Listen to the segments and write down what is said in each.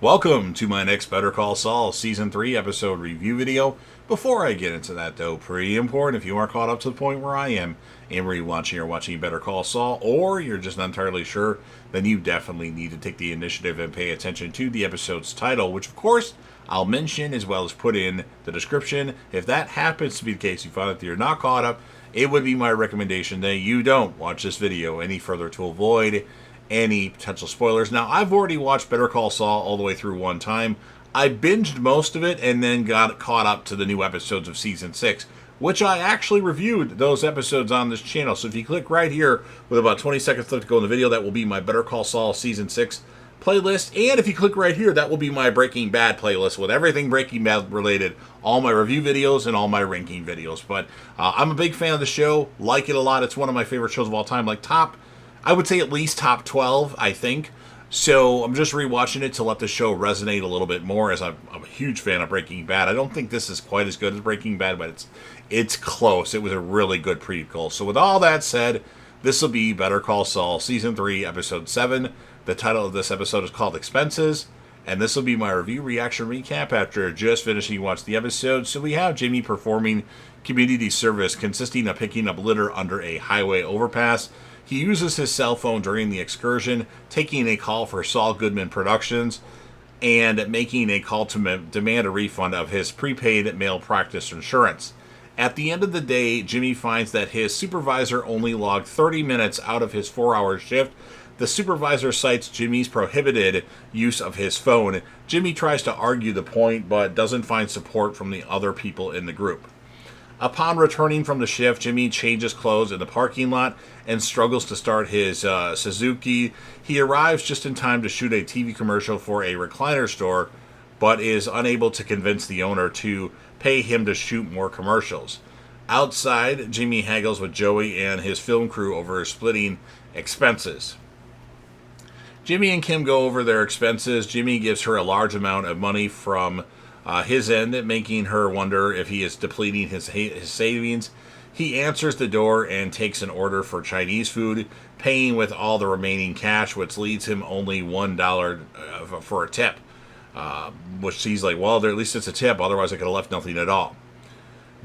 Welcome to my next Better Call Saul Season 3 episode review video. Before I get into that though, pretty important, if you aren't caught up to the point where I am and rewatching or watching Better Call Saul, or you're just not entirely sure, then you definitely need to take the initiative and pay attention to the episode's title, which of course I'll mention as well as put in the description. If that happens to be the case, you find that you're not caught up, it would be my recommendation that you don't watch this video any further to avoid any potential spoilers. Now, I've already watched Better Call Saul all the way through one time. I binged most of it and then got caught up to the new episodes of Season 6, which I actually reviewed those episodes on this channel. So if you click right here with about 20 seconds left to go in the video, that will be my Better Call Saul Season 6 playlist. And if you click right here, that will be my Breaking Bad playlist with everything Breaking Bad related, all my review videos and all my ranking videos. But I'm a big fan of the show, like it a lot. It's one of my favorite shows of all time, like I would say at least top 12, I think. So I'm just rewatching it to let the show resonate a little bit more, as I'm a huge fan of Breaking Bad. I don't think this is quite as good as Breaking Bad, but it's close. It was a really good prequel. So with all that said, this will be Better Call Saul Season 3, Episode 7. The title of this episode is called Expenses, and this will be my review reaction recap after just finishing watching the episode. So we have Jimmy performing community service consisting of picking up litter under a highway overpass. He uses his cell phone during the excursion, taking a call for Saul Goodman Productions, and making a call to demand a refund of his prepaid malpractice insurance. At the end of the day, Jimmy finds that his supervisor only logged 30 minutes out of his 4-hour shift. The supervisor cites Jimmy's prohibited use of his phone. Jimmy tries to argue the point, but doesn't find support from the other people in the group. Upon returning from the shift, Jimmy changes clothes in the parking lot and struggles to start his Suzuki. He arrives just in time to shoot a TV commercial for a recliner store, but is unable to convince the owner to pay him to shoot more commercials. Outside, Jimmy haggles with Joey and his film crew over splitting expenses. Jimmy and Kim go over their expenses. Jimmy gives her a large amount of money from his end, making her wonder if he is depleting his savings. He answers the door and takes an order for Chinese food, paying with all the remaining cash, which leaves him only $1 for a tip. Which he's like, well, at least it's a tip, otherwise I could have left nothing at all.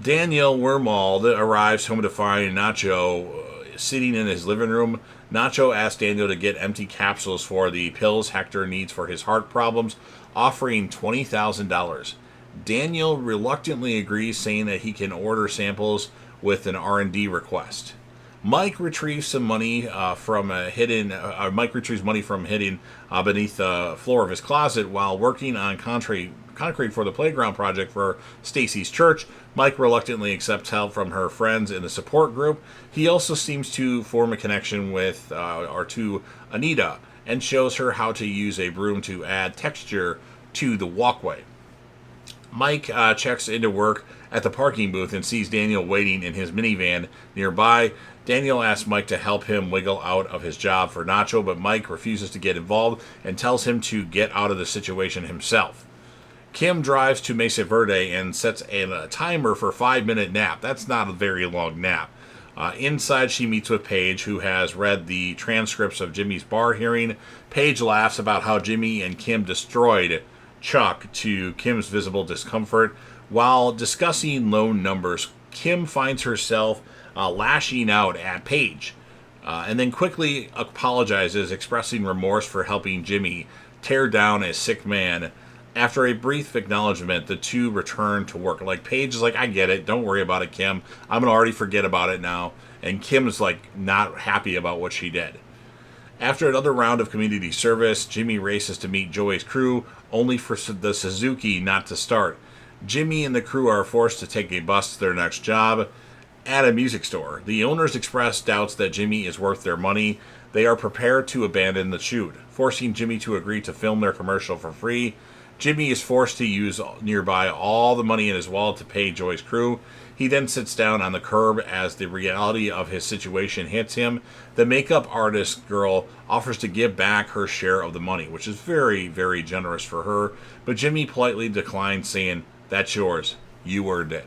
Daniel Wormald arrives home to find Nacho sitting in his living room. Nacho asks Daniel to get empty capsules for the pills Hector needs for his heart problems, offering $20,000. Daniel reluctantly agrees, saying that he can order samples with an R&D request. Mike retrieves some money from hidden beneath the floor of his closet while working on concrete for the playground project for Stacy's church. Mike reluctantly accepts help from her friends in the support group. He also seems to form a connection with to Anita and shows her how to use a broom to add texture to the walkway. Mike checks into work at the parking booth and sees Daniel waiting in his minivan nearby. Daniel asks Mike to help him wiggle out of his job for Nacho, but Mike refuses to get involved and tells him to get out of the situation himself. Kim drives to Mesa Verde and sets a timer for a 5-minute nap. That's not a very long nap. Inside, she meets with Paige, who has read the transcripts of Jimmy's bar hearing. Paige laughs about how Jimmy and Kim destroyed Chuck, to Kim's visible discomfort. While discussing loan numbers, Kim finds herself lashing out at Paige, and then quickly apologizes, expressing remorse for helping Jimmy tear down a sick man. After a brief acknowledgement, the two return to work. Like, Paige is like, I get it, don't worry about it, Kim. I'm going to already forget about it now. And Kim's like not happy about what she did. After another round of community service, Jimmy races to meet Joey's crew, only for the Suzuki not to start. Jimmy and the crew are forced to take a bus to their next job at a music store. The owners express doubts that Jimmy is worth their money. They are prepared to abandon the shoot, forcing Jimmy to agree to film their commercial for free. Jimmy is forced to use nearby all the money in his wallet to pay Joey's crew. He then sits down on the curb as the reality of his situation hits him. The makeup artist girl offers to give back her share of the money, which is very, very generous for her. But Jimmy politely declines, saying, "That's yours. You earned it."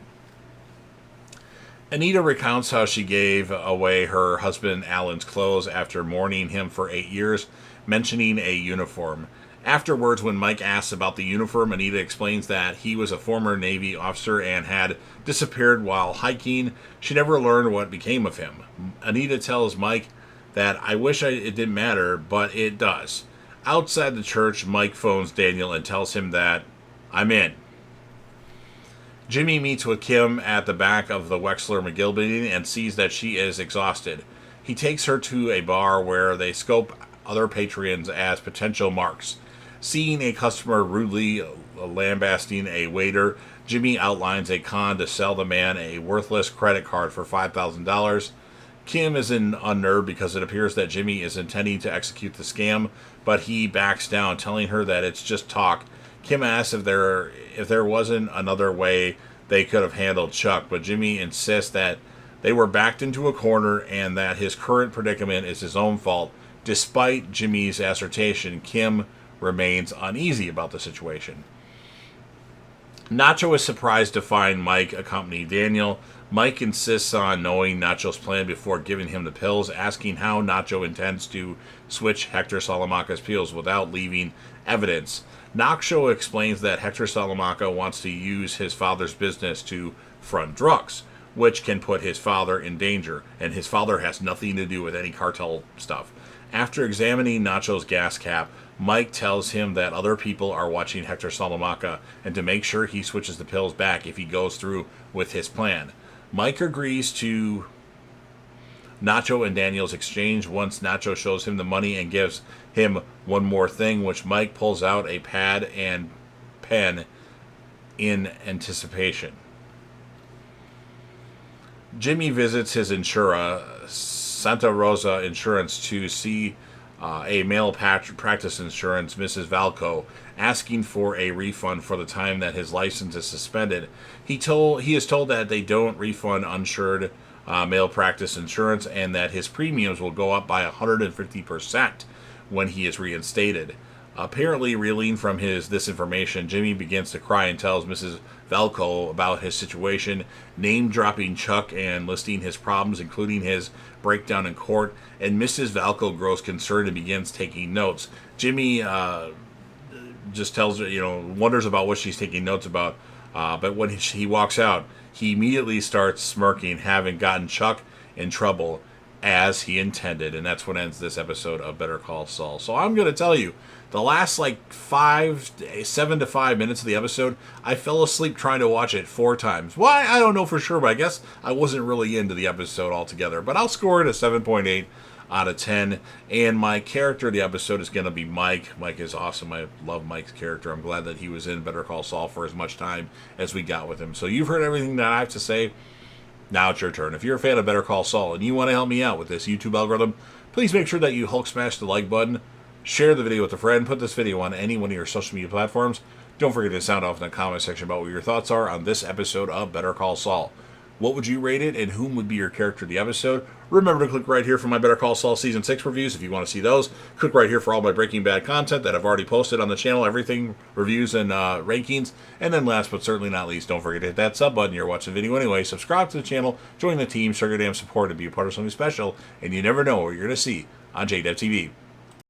Anita recounts how she gave away her husband Alan's clothes after mourning him for 8 years, mentioning a uniform. Afterwards, when Mike asks about the uniform, Anita explains that he was a former Navy officer and had disappeared while hiking. She never learned what became of him. Anita tells Mike that I wish it didn't matter, but it does. Outside the church, Mike phones Daniel and tells him that I'm in. Jimmy meets with Kim at the back of the Wexler McGill building and sees that she is exhausted. He takes her to a bar where they scope other patrons as potential marks. Seeing a customer rudely lambasting a waiter, Jimmy outlines a con to sell the man a worthless credit card for $5,000. Kim is unnerved because it appears that Jimmy is intending to execute the scam, but he backs down, telling her that it's just talk. Kim asks if there wasn't another way they could have handled Chuck, but Jimmy insists that they were backed into a corner and that his current predicament is his own fault. Despite Jimmy's assertion, Kim remains uneasy about the situation. Nacho is surprised to find Mike accompany Daniel. Mike insists on knowing Nacho's plan before giving him the pills, asking how Nacho intends to switch Hector Salamanca's pills without leaving evidence. Nacho explains that Hector Salamanca wants to use his father's business to front drugs, which can put his father in danger, and his father has nothing to do with any cartel stuff. After examining Nacho's gas cap, Mike tells him that other people are watching Hector Salamanca and to make sure he switches the pills back if he goes through with his plan. Mike agrees to Nacho and Daniel's exchange once Nacho shows him the money and gives him one more thing, which Mike pulls out a pad and pen in anticipation. Jimmy visits his insurer, Santa Rosa Insurance, to see a male practice insurance, Mrs. Valco, asking for a refund for the time that his license is suspended. He is told that they don't refund uninsured male practice insurance and that his premiums will go up by 150% when he is reinstated. Apparently reeling from this information, Jimmy begins to cry and tells Mrs. Valco about his situation, name-dropping Chuck and listing his problems, including his breakdown in court, and Mrs. Valco grows concerned and begins taking notes. Jimmy just tells her, wonders about what she's taking notes about, but when he walks out, he immediately starts smirking, having gotten Chuck in trouble as he intended, and that's what ends this episode of Better Call Saul. So I'm going to tell you, the last 7 to 5 minutes of the episode, I fell asleep trying to watch it 4 times. Why? I don't know for sure, but I guess I wasn't really into the episode altogether. But I'll score it a 7.8 out of 10. And my character of the episode is going to be Mike. Mike is awesome. I love Mike's character. I'm glad that he was in Better Call Saul for as much time as we got with him. So you've heard everything that I have to say. Now it's your turn. If you're a fan of Better Call Saul and you want to help me out with this YouTube algorithm, please make sure that you Hulk smash the like button. Share the video with a friend. Put this video on any one of your social media platforms. Don't forget to sound off in the comment section about what your thoughts are on this episode of Better Call Saul. What would you rate it, and whom would be your character of the episode? Remember to click right here for my Better Call Saul Season 6 reviews if you want to see those. Click right here for all my Breaking Bad content that I've already posted on the channel, everything, reviews, and rankings. And then last but certainly not least, don't forget to hit that sub button. You're watching the video anyway. Subscribe to the channel, join the team, show your damn support, and be a part of something special. And you never know what you're going to see on JDevTV.